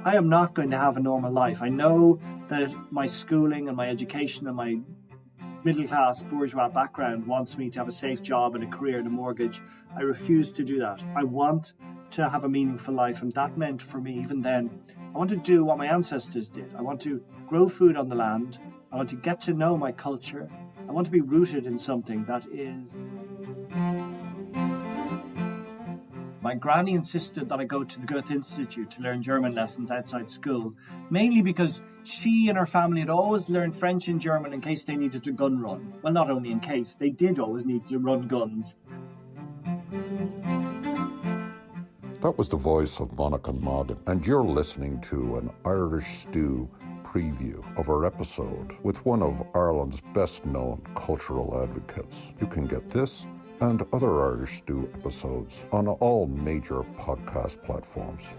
I am not going to have a normal life. I know that my schooling and my education and my middle-class bourgeois background wants me to have a safe job and a career and a mortgage. I refuse to do that. I want to have a meaningful life, and that meant for me, even then, I want to do what my ancestors did. I want to grow food on the land. I want to get to know my culture. I want to be rooted in something that is... My granny insisted that I go to the Goethe Institute to learn German lessons outside school, mainly because she and her family had always learned French and German in case they needed to gun run. Well, not only in case, they did always need to run guns. That was the voice of Manachán Magan, and you're listening to an Irish Stew preview of our episode with one of Ireland's best-known cultural advocates. You can get this and other Irish Stew episodes on all major podcast platforms.